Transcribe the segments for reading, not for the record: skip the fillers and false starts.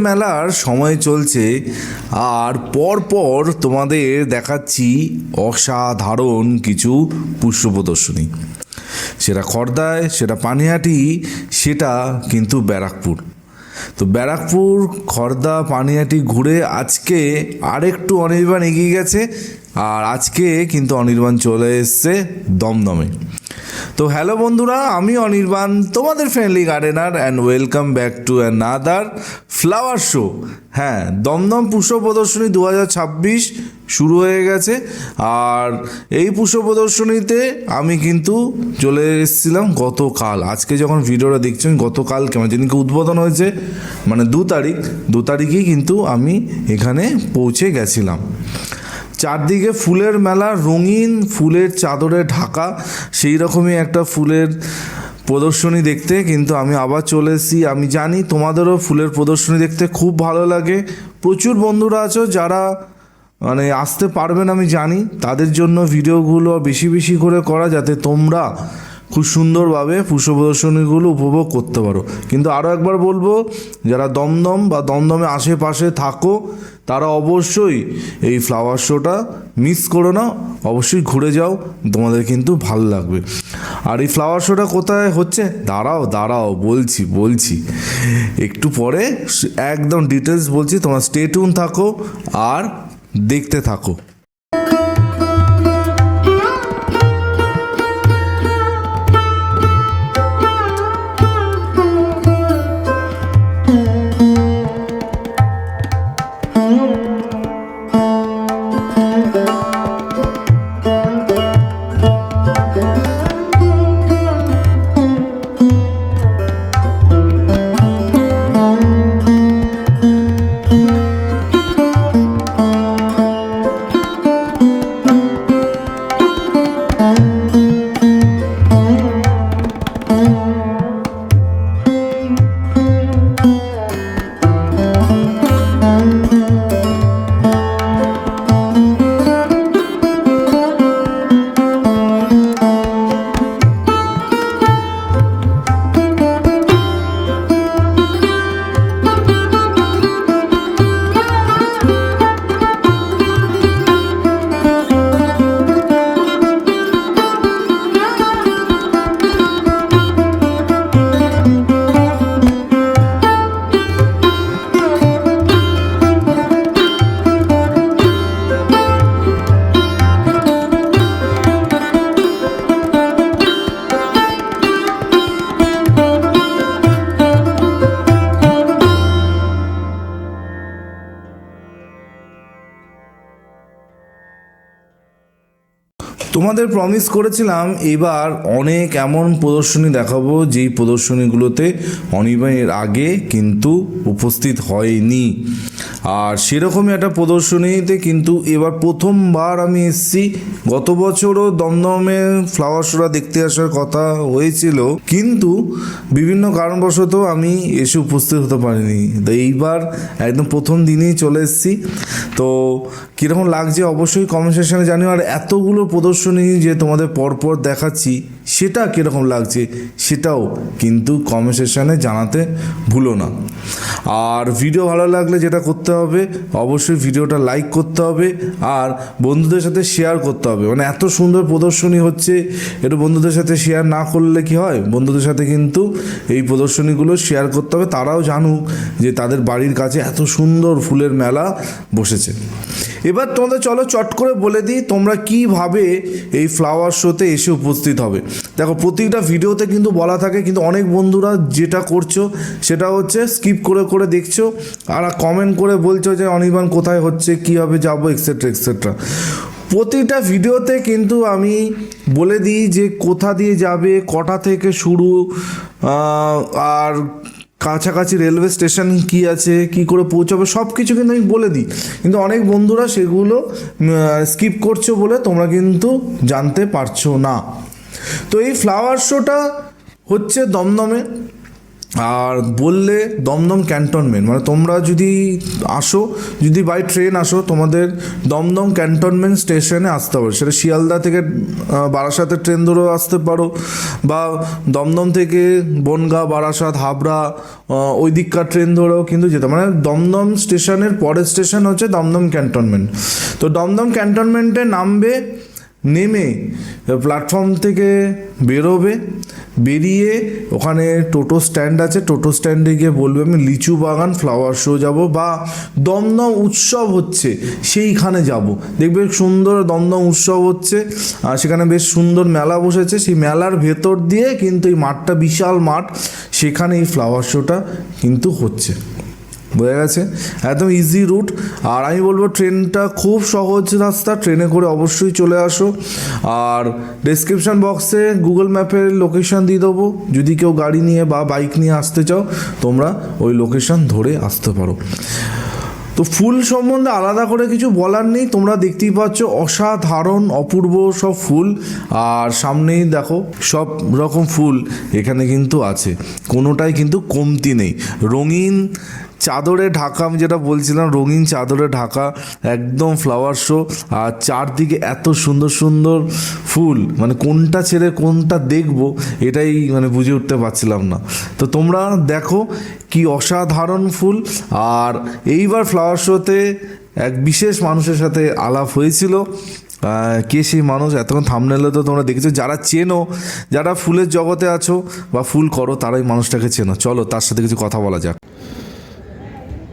মেলার সময় চলছে আর পরপর তোমাদের দেখাচ্ছি অসাধারণ কিছু পুষ্প প্রদর্শনী। সেটা খড়দায়, সেটা পানিহাটি, সেটা কিন্তু ব্যারাকপুর। তো ব্যারাকপুর, খড়দা, পানিহাটি ঘুরে আজকে আরেকটু অনির্বাণ এগিয়ে গেছে আর আজকে কিন্তু অনির্বাণ চলে এসছে দমদমে। তো হ্যালো বন্ধুরা, আমি অনির্বাণ, তোমাদের friendly gardener, and welcome back to another flower show. হ্যাঁ, দমদম পুষ্প প্রদর্শনী 2026 শুরু হয়ে গেছে। আর এই পুষ্প প্রদর্শনীতে আমি কিন্তু চলে এসেছিলাম গতকাল। আজকে যখন ভিডিওটা দেখছেন, গতকাল কেমন যেদিনকে উদ্বোধন হয়েছে, মানে 2 তারিখেই কিন্তু আমি এখানে পৌঁছে গেছিলাম। চারদিকে ফুলের মেলা, রঙিন ফুলের চাদরে ঢাকা, সেই রকমই একটা ফুলের প্রদর্শনী দেখতে কিন্তু আমি আবার চলে এসেছি। আমি জানি তোমাদেরও ফুলের প্রদর্শনী দেখতে খুব ভালো লাগে। প্রচুর বন্ধুরা আছো যারা মানে আসতে পারবেন, আমি জানি। তাদের জন্য ভিডিওগুলো বেশি বেশি করে করা, যাতে তোমরা খুব সুন্দরভাবে পুষ্প প্রদর্শনীগুলো উপভোগ করতে পারো। কিন্তু আরও একবার বলবো, যারা দমদম বা দমদমে আশেপাশে থাকো তারা অবশ্যই এই ফ্লাওয়ার শোটা মিস করো না, অবশ্যই ঘুরে যাও, তোমাদের কিন্তু ভালো লাগবে। আর এই ফ্লাওয়ার শোটা কোথায় হচ্ছে, দাঁড়াও বলছি একটু পরে একদম ডিটেলস বলছি। তোমরা স্টে টিউন থাকো আর দেখতে থাকো। তোমাদের প্রমিস করেছিলাম এবার অনেক এমন প্রদর্শনী দেখাবো যেই প্রদর্শনীগুলোতে অনির্বাণ এর আগে কিন্তু উপস্থিত হয়নি। আর সেরকমই একটা প্রদর্শনীতে কিন্তু এবার প্রথমবার আমি এসেছি। গত বছরও দমদমে ফ্লাওয়ার শোটা দেখতে আসার কথা হয়েছিল, কিন্তু বিভিন্ন কারণবশত আমি এসে উপস্থিত হতে পারিনি। তো এইবার একদম প্রথম দিনেই চলে এসেছি। তো কীরকম লাগছে অবশ্যই কমেন্ট সেকশনে জানিও। আর এতগুলো প্রদর্শনী যে তোমাদের পরপর দেখাচ্ছি, সেটা কীরকম লাগছে সেটাও কিন্তু কমেন্ট সেকশনে জানাতে ভুলো না। আর ভিডিও ভালো লাগলে যেটা করতে হবে, অবশ্যই ভিডিওটা লাইক করতে হবে আর বন্ধুদের সাথে শেয়ার করতে হবে। মানে এত সুন্দর প্রদর্শনী হচ্ছে, একটু বন্ধুদের সাথে শেয়ার না করলে কি হয়, বন্ধুদের সাথে কিন্তু এই প্রদর্শনীগুলো শেয়ার করতে হবে, তারাও জানুক যে তাদের বাড়ির কাছে এত সুন্দর ফুলের মেলা বসেছে। এবার তোমাদের চলো চট করে বলে দিই তোমরা কিভাবে এই ফ্লাওয়ার শোতে এসে উপস্থিত হবে। দেখো, প্রতিটা ভিডিওতে কিন্তু বলা থাকে, কিন্তু অনেক বন্ধুরা যেটা করছো সেটা হচ্ছে স্কিপ করে করে দেখছো আর কমেন্ট করে বলছো যে অনির্বাণ কোথায় হচ্ছে, কীভাবে যাবো, এক্সেট্রা এক্সেট্রা। প্রতিটা ভিডিওতে কিন্তু আমি বলে দিই যে কোথা দিয়ে যাবে, কটা থেকে শুরু, আর কাছাকাছি রেলওয়ে স্টেশন কি আছে, কি করে পৌঁছাবে, সব কিছু কিন্তু আমি বলে দিই। কিন্তু অনেক বন্ধুরা সেগুলো স্কিপ করছো বলে তোমরা কিন্তু জানতে পারছো না। তো এই ফ্লাওয়ার শোটা হচ্ছে দমদমে, আর বললে দমদম ক্যান্টনমেন্ট, মানে তোমরা যদি আসো, যদি বাই ট্রেন আসো, তোমাদের দমদম ক্যান্টনমেন্ট স্টেশনে আসতে হবে। সেটা শিয়ালদা থেকে বারাসাতের ট্রেন ধরেও আসতে পারো, বা দমদম থেকে বনগাঁ, বারাসাত, হাবড়া ওই দিককার ট্রেন ধরেও কিন্তু যেতে, মানে দমদম স্টেশনের পরের স্টেশন হচ্ছে দমদম ক্যান্টনমেন্ট। তো দমদম ক্যান্টনমেন্টে নামবে, নেমে প্ল্যাটফর্ম থেকে বেরোবে, বেরিয়ে ওখানে টোটো স্ট্যান্ড আছে, টোটো স্ট্যান্ডে গিয়ে বলবে আমি লিচু বাগান ফ্লাওয়ার শো যাব, বা দমদম উৎসব হচ্ছে সেইখানে যাব। দেখবে সুন্দর দমদম উৎসব হচ্ছে, আর সেখানে বেশ সুন্দর মেলা বসেছে, সেই মেলার ভেতর দিয়ে কিন্তু এই মাঠটা বিশাল মাঠ, সেখানে এই ফ্লাওয়ার শোটা কিন্তু হচ্ছে। বোঝা গেছে? একদম ইজি রুট। আর আমি বলবো ট্রেনটা খুব সহজ রাস্তা, ট্রেনে করে অবশ্যই চলে আসো। আর ডেসক্রিপশান বক্সে গুগল ম্যাপের লোকেশান দিয়ে দেবো, যদি কেউ গাড়ি নিয়ে বা বাইক নিয়ে আসতে চাও তোমরা ওই লোকেশান ধরে আসতে পারো। তো ফুল সম্বন্ধে আলাদা করে কিছু বলার নেই, তোমরা দেখতেই পাচ্ছ অসাধারণ অপূর্ব সব ফুল, আর সামনেই দেখো সব রকম ফুল এখানে কিন্তু আছে, কোনোটাই কিন্তু কমতি নেই। রঙিন চাদরে ঢাকা, আমি যেটা বলছিলাম, রঙিন চাদরে ঢাকা একদম ফ্লাওয়ার শো, আর চারদিকে এত সুন্দর সুন্দর ফুল, মানে কোনটা ছেড়ে কোনটা দেখবো এটাই মানে বুঝে উঠতে পারছিলাম না। তো তোমরা দেখো কি অসাধারণ ফুল। আর এইবার ফ্লাওয়ার শোতে এক বিশেষ মানুষের সাথে আলাপ হয়েছিল। কে সেই মানুষ? এতক্ষণ থাম্বনেলে তো তোমরা দেখেছো, যারা চেনো, যারা ফুলের জগতে আছো বা ফুল করো, তারাই মানুষটাকে চেনো। চলো তার সাথে কিছু কথা বলা যাক।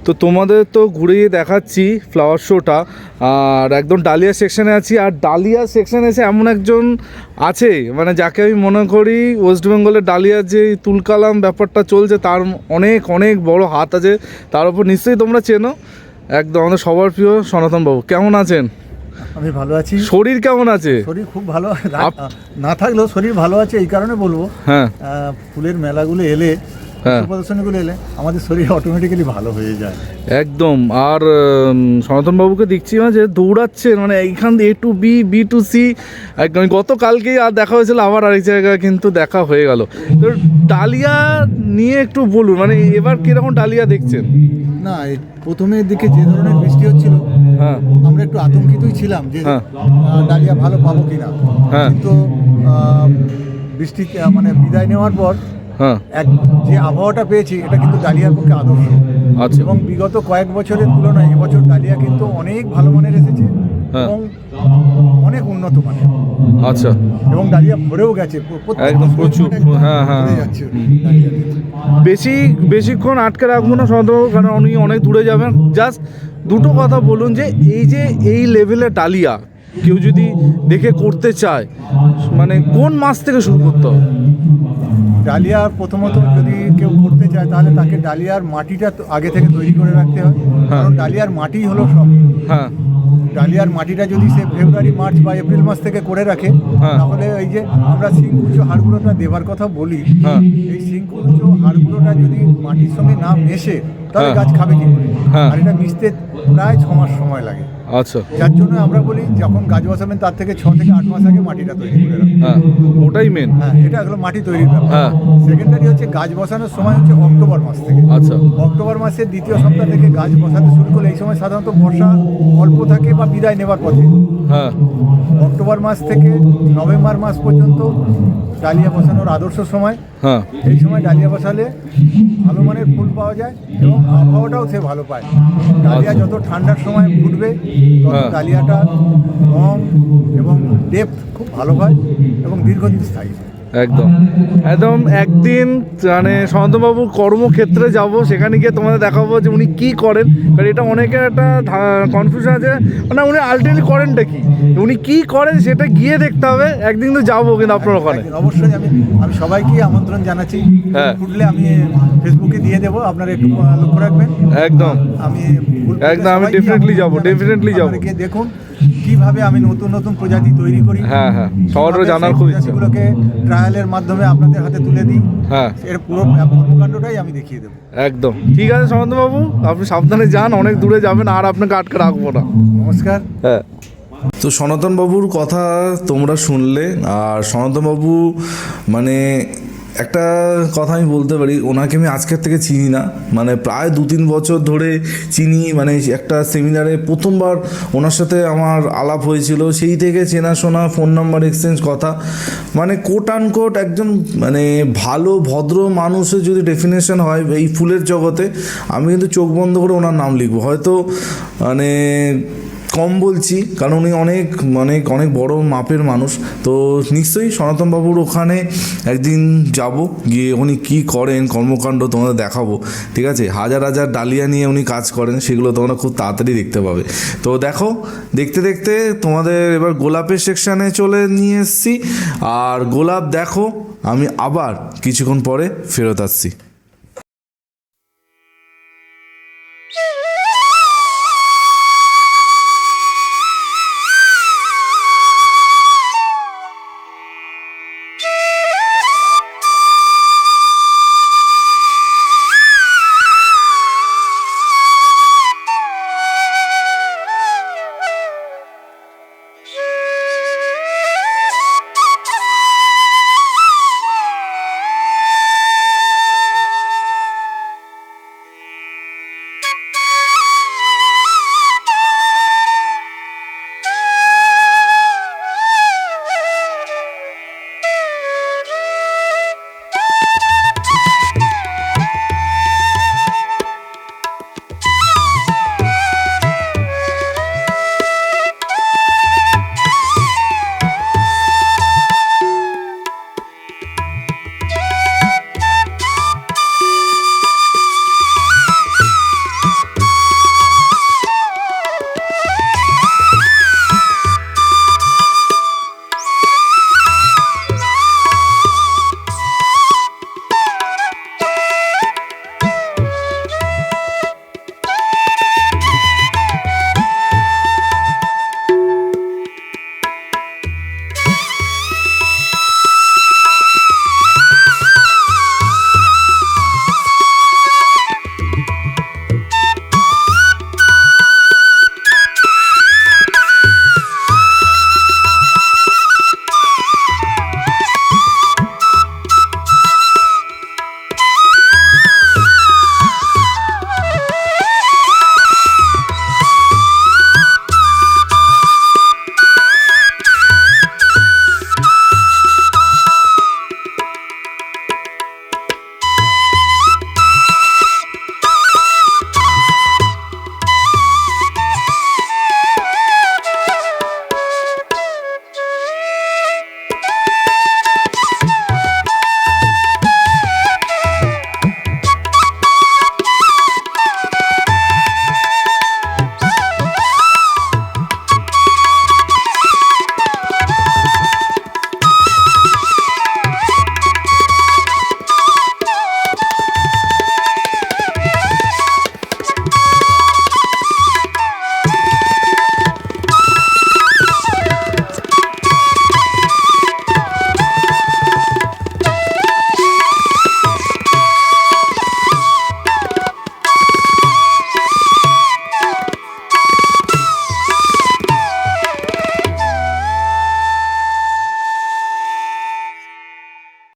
তো তোমাদের তো ঘুরিয়ে দেখাচ্ছি ফ্লাওয়ার শোটা, আর একদম ডালিয়া সেকশানে আছি। আর ডালিয়া সেকশানে এসে এমন একজন আছে, মানে যাকে আমি মনে করি ওয়েস্ট বেঙ্গলের ডালিয়ার যে তুলকালাম ব্যাপারটা চলছে, তার অনেক অনেক বড় হাত আছে, তার উপর নিশ্চয়ই তোমরা চেনো। একদম আমাদের সবার প্রিয় সনাতন বাবু, কেমন আছেন? আমি ভালো আছি। শরীর কেমন আছে? শরীর খুব ভালো, না থাকলেও শরীর ভালো আছে। এই কারণে বলবো, হ্যাঁ, ফুলের মেলাগুলো এলে, প্রদর্শনীগুলো এলে আমাদের শরীর অটোমেটিক্যালি ভালো হয়ে যায় একদম। আর সনাতন বাবুকে দেখছি যে দৌড়াচ্ছেন, মানে এইখান দিয়ে A to B, B to C একদম। গতকালকেই আর দেখা হয়েছিল, আবার আরেক জায়গায় কিন্তু দেখা হয়ে গেল। তো ডালিয়া নিয়ে একটু বলুন, মানে এবার কিরকম ডালিয়া দেখছেন? না, প্রথমের দিকে যে ধরনের বৃষ্টি হচ্ছিল, হ্যাঁ, আমরা একটু আতঙ্কিতই ছিলাম যে ডালিয়া ভালো পাবো কিনা। কিন্তু বৃষ্টি মানে বিদায় নেওয়ার পর যে আবহাওয়াটা পেয়েছি, এটা কিন্তু ডালিয়ার পক্ষে আদর্শ। আচ্ছা। এবং বিগত কয়েক বছরের তুলনায় এবছর ডালিয়া কিন্তু অনেক ভালো মানের এসেছে এবং অনেক উন্নত মানের। আচ্ছা। এবং ডালিয়া ভরেও গেছে একদম প্রচুর। হ্যাঁ হ্যাঁ, বেশিক্ষণ আটকে রাখবো না সনাতনবাবু, কারণ উনি অনেক দূরে যাবেন। জাস্ট দুটো কথা বলুন, যে এই যে এই লেভেলের ডালিয়া কেউ যদি দেখে করতে চায়, মানে কোন মাস থেকে শুরু করতে হবে? ডালিয়া প্রথমত যদি কেউ করতে চায়, তাহলে তাকে ডালিয়ার মাটিটা আগে থেকে তৈরি করে রাখতে হয়, কারণ ডালিয়ার মাটি হলো সব। হ্যাঁ, ডালিয়ার মাটিটা যদি সে ফেব্রুয়ারি, মার্চ বা এপ্রিল মাস থেকে করে রাখে, তাহলে এই যে আমরা সিংকুচো হাড়গুলোটা দেবার কথা বলি, এই সিংকুচো হাড়গুলোটা যদি মাটির সঙ্গে না মেশে, তাহলে গাছ খাবে কি করে? আর এটা মিশতে প্রায় 6 মাস সময় লাগে। আচ্ছা। যার জন্য আমরা বলি যখন গাছ বসাবেন তার থেকে 6 থেকে 8 মাস আগে মাটিটা তৈরি করে রাখবেন। ওটাই মেন। হ্যাঁ, এটা হলো মাটি তৈরির ব্যাপার। সেকেন্ডারি হচ্ছে গাছ বসানোর সময় হচ্ছে অক্টোবর মাস থেকে। আচ্ছা। অক্টোবর মাসের দ্বিতীয় সপ্তাহ থেকে গাছ বসাতে শুরু করলে, এই সময় সাধারণত বর্ষা অল্প থাকে বা বিদায় নেবার পথে। অক্টোবর মাস থেকে নভেম্বর মাস পর্যন্ত ডালিয়া বসানোর আদর্শ সময়। এই সময় ডালিয়া বসালে ভালো মানের ফুল পাওয়া যায় এবং আবহাওয়াটাও সে ভালো পায়। ডালিয়া যত ঠান্ডার সময় ফুটবে, তত ডালিয়াটা রং এবং ডেপথ খুব ভালো হয় এবং দীর্ঘদিন স্থায়ী। একদম একদম। একদিন মানে সনাতনবাবুর কর্মক্ষেত্রে যাব, সেখানে গিয়ে তোমাদের দেখাবো যে উনি কী করেন, কারণ এটা অনেকের একটা কনফিউশন আছে, মানে উনি আলটিমেটলি করেনটা কি, উনি কী করেন সেটা গিয়ে দেখতে হবে। একদিন তো যাবো কিন্তু আপনার ওখানে। অবশ্যই আমি সবাইকে আমন্ত্রণ জানাচ্ছি। ফুটলে আমি ফেসবুকে দিয়ে দেবো, আপনারা একটু লক্ষ্য রাখবেন। একদম আমি ডেফিনেটলি যাবো, ডেফিনেটলি যাবো। দেখুন কিভাবে আমি নতুন নতুন প্রজাতি তৈরি করি। হ্যাঁ হ্যাঁ, সবারও জানার খুব ইচ্ছা। সেগুলোকে ট্রায়ালের মাধ্যমে আপনাদের হাতে তুলে দিই। হ্যাঁ, এর পুরো কর্মকাণ্ডটাই আমি দেখিয়ে দেবো। একদম ঠিক আছে সনাতনবাবু, আপনি সাবধানে যান, অনেক দূরে যাবেন, আর আপনাকে আটকে রাখবো না। নমস্কার। হ্যাঁ, তো সনাতনবাবুর কথা তোমরা শুনলে। আর সনাতনবাবু মানে একটা কথা আমি বলতে পারি, ওনাকে আমি আজকের থেকে চিনি না, মানে প্রায় 2-3 বছর ধরে চিনি। মানে একটা সেমিনারে প্রথমবার ওনার সাথে আমার আলাপ হয়েছিল, সেই থেকে চেনাশোনা, ফোন নাম্বার এক্সচেঞ্জ, কথা। মানে কোট আনকোট একজন মানে ভালো ভদ্র মানুষের যদি ডেফিনেশন হয় এই ফুলের জগতে, আমি কিন্তু চোখ বন্ধ করে ওনার নাম লিখবো। হয়তো মানে কম বলছি, কারণ উনি অনেক অনেক অনেক বড় মাপের মানুষ। তো নিশ্চয়ই সনাতনবাবুর ওখানে একদিন যাব, গিয়ে উনি কী করেন কর্মকাণ্ড তোমাদের দেখাবো, ঠিক আছে? হাজার হাজার ডালিয়া নিয়ে উনি কাজ করেন, সেগুলো তোমরা খুব তাড়াতাড়ি দেখতে পাবে। তো দেখো, দেখতে দেখতে তোমাদের এবার গোলাপের সেকশানে চলে নিয়ে এসেছি। আর গোলাপ দেখো, আমি আবার কিছুক্ষণ পরে ফেরত আসছি।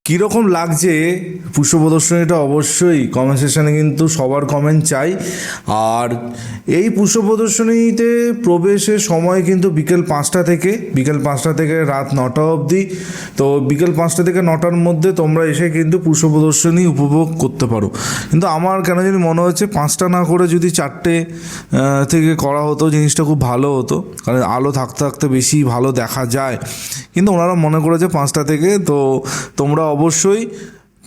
কীরকম লাগছে পুষ্প প্রদর্শনীটা অবশ্যই কমেন্ট সেকশানে কিন্তু সবার কমেন্ট চাই। আর এই পুষ্প প্রদর্শনীতে প্রবেশের সময় কিন্তু বিকেল 5টা থেকে রাত 9টা অবধি। তো বিকেল 5টা থেকে 9টার মধ্যে তোমরা এসে কিন্তু পুষ্প প্রদর্শনী উপভোগ করতে পারো। কিন্তু আমার কেন জানি মনে হচ্ছে 5টা না করে যদি 4টে থেকে করা হতো, জিনিসটা খুব ভালো হতো, কারণ আলো থাকতে থাকতে বেশি ভালো দেখা যায়। কিন্তু ওনারা মনে করেছে 5টা থেকে। তো তোমরা অবশ্যই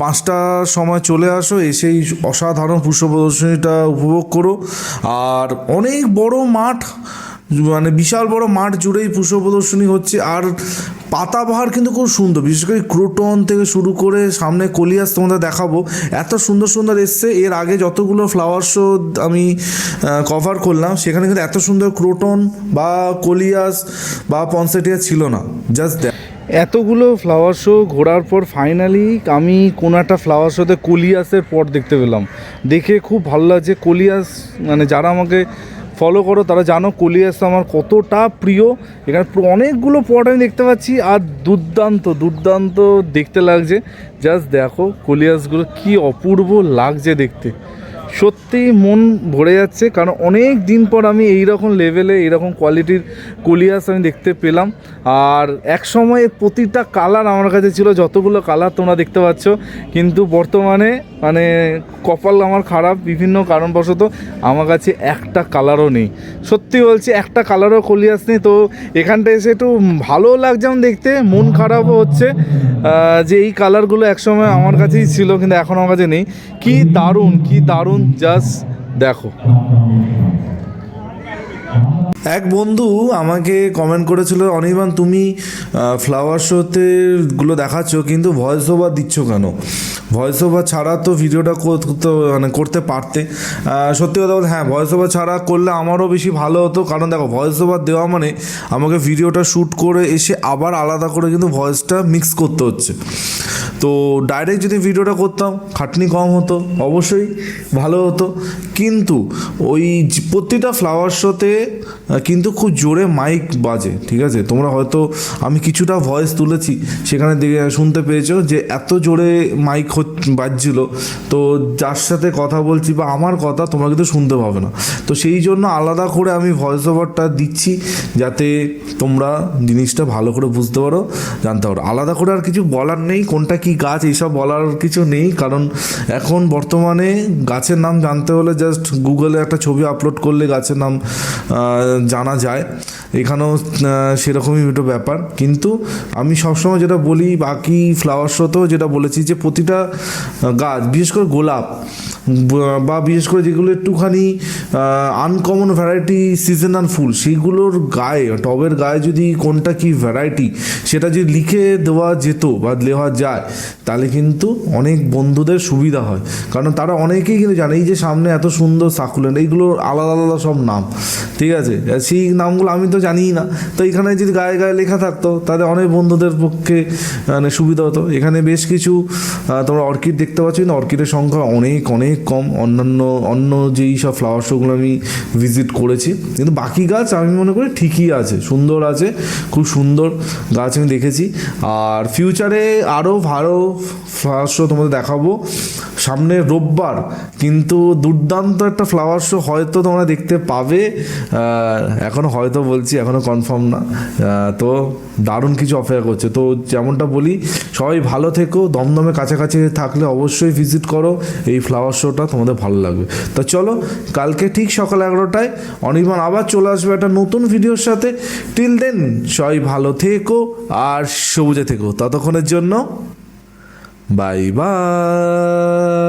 5টার সময় চলে আসো, এসেই অসাধারণ পুষ্প প্রদর্শনীটা উপভোগ করো। আর অনেক বড় মাঠ, মানে বিশাল বড় মাঠ জুড়েই পুষ্প প্রদর্শনী হচ্ছে। আর পাতাবাহার কিন্তু খুব সুন্দর, বিশেষ করে ক্রোটন থেকে শুরু করে সামনে কলিয়াস তোমাদের দেখাবো, এত সুন্দর সুন্দর এসছে। এর আগে যতগুলো ফ্লাওয়ার শো আমি কভার করলাম, সেখানে কিন্তু এত সুন্দর ক্রোটন বা কলিয়াস বা পনসেটিয়া ছিল না। জাস্ট এতগুলো ফ্লাওয়ার শো ঘোরার পর ফাইনালি আমি কোনো একটা ফ্লাওয়ার শোতে কলিয়াসের পট দেখতে পেলাম। দেখে খুব ভালো লাগছে। কলিয়াস মানে যারা আমাকে ফলো করো, তারা জানো কোলিয়াস আমার কতটা প্রিয়। এখানে অনেকগুলো পট আমি দেখতে পাচ্ছি, আর দুর্দান্ত দুর্দান্ত দেখতে লাগছে। জাস্ট দেখো কোলিয়াসগুলো কি অপূর্ব লাগছে দেখতে, সত্যি মন ভরে যাচ্ছে। কারণ অনেক দিন পর আমি এই রকম লেভেলে এইরকম কোয়ালিটির কোলিয়াস আমি দেখতে পেলাম। আর এক সময় প্রতিটা কালার আমার কাছে ছিল, যতগুলো কালার তোমরা দেখতে পাচ্ছ, কিন্তু বর্তমানে মানে কপাল আমার খারাপ, বিভিন্ন কারণবশত আমার কাছে একটা কালারও নেই। সত্যি বলছি, একটা কালারও কোলিয়াস নেই। তো এখানটা এসে একটু ভালোও লাগছে আমার দেখতে, মন খারাপও হচ্ছে যে এই কালারগুলো একসময় আমার কাছেই ছিল কিন্তু এখন আমার কাছে নেই। কি দারুণ, কি দারুণ, জাস্ট দেখো। এক বন্ধু আমাকে কমেন্ট করেছিল, অনির্বাণ তুমি ফ্লাওয়ার শোতে গুলো দেখাচ্ছ কিন্তু ভয়েস ওভার দিচ্ছ কেন? ভয়েস ওভার ছাড়া তো ভিডিওটা মানে করতে পারতে। সত্যি কথা বলতে হ্যাঁ, ভয়েস ওভার ছাড়া করলে আমারও বেশি ভালো হতো। কারণ দেখো, ভয়েস ওভার দেওয়া মানে আমাকে ভিডিওটা শ্যুট করে এসে আবার আলাদা করে কিন্তু ভয়েসটা মিক্স করতে হচ্ছে। তো ডাইরেক্ট যদি ভিডিওটা করতাম খাটনি কম হতো, অবশ্যই ভালো হতো। কিন্তু ওই প্রতিটা ফ্লাওয়ার শোতে কিন্তু খুব জোরে মাইক বাজে, ঠিক আছে? তোমরা হয়তো আমি কিছুটা ভয়েস তুলেছি, সেখানে দেখে শুনতে পেয়েছো যে এত জোরে মাইক বাজছিল। তো যার সাথে কথা বলছি বা আমার কথা তোমরা কিন্তু শুনতে পাবে না। তো সেই জন্য আলাদা করে আমি ভয়েস ওভারটা দিচ্ছি, যাতে তোমরা জিনিসটা ভালো করে বুঝতে পারো, জানতে পারো। আলাদা করে আর কিছু বলার নেই, কোনটা কি গাছ এইসব বলার কিছু নেই। কারণ এখন বর্তমানে গাছের নাম জানতে হলে জাস্ট গুগলে একটা ছবি আপলোড করলে গাছের নাম জানা যায়। এখানেও সেরকমই একটা ব্যাপার। কিন্তু আমি সবসময় যেটা বলি, বাকি ফ্লাওয়ার শোতেও যেটা বলেছি, যে প্রতিটা গাছ, বিশেষ করে গোলাপ বা বিশেষ করে যেগুলো একটুখানি আনকমন ভ্যারাইটি সিজনাল ফুল, সেইগুলোর গায়ে, টবের গায়ে যদি কোনটা কি ভ্যারাইটি সেটা যদি লিখে দেওয়া যেত বা দেওয়া যায়, তাহলে কিন্তু অনেক বন্ধুদের সুবিধা হয়। কারণ তারা অনেকেই কিন্তু জানে এই যে সামনে এত সুন্দর সাকুলেন্ট, এইগুলোর আলাদা আলাদা সব নাম, ঠিক আছে? সেই নামগুলো আমি তো জানিই না। তো এখানে যদি গায়ে গায়ে লেখা থাকতো তাহলে অনেক বন্ধুদের পক্ষে মানে সুবিধা হতো। এখানে বেশ কিছু তোমরা অর্কিড দেখতে পাচ্ছ, কিন্তু অর্কিডের সংখ্যা অনেক অনেক কম। অন্য যেই সব ফ্লাওয়ার শোগুলো আমি ভিজিট করেছি, কিন্তু বাকি গাছ আমি মনে করি ঠিকই আছে, সুন্দর আছে, খুব সুন্দর গাছ আমি দেখেছি। আর ফিউচারে আরও ভালো ফ্লাওয়ার শো তোমাদের দেখাবো সামনে রোববার, কিন্তু দুর্দান্ত একটা ফ্লাওয়ার শো হয়তো তোমরা দেখতে পাবে। এখনও হয়তো বলছি, এখনও কনফার্ম না। তো দারুণ কিছু অপেক্ষা করছে। তো যেমনটা বলি, সবাই ভালো থেকো, দমদমে কাছাকাছি থাকলে অবশ্যই ভিজিট করো, এই ফ্লাওয়ার শোটা তোমাদের ভালো লাগবে। তো চলো, কালকে ঠিক সকাল 11টায় অনির্বাণ আবার চলে আসবে একটা নতুন ভিডিওর সাথে। টিল দেন সবাই ভালো থেকো আর সবুজে থেকো। ততক্ষণের জন্য বাই বাই।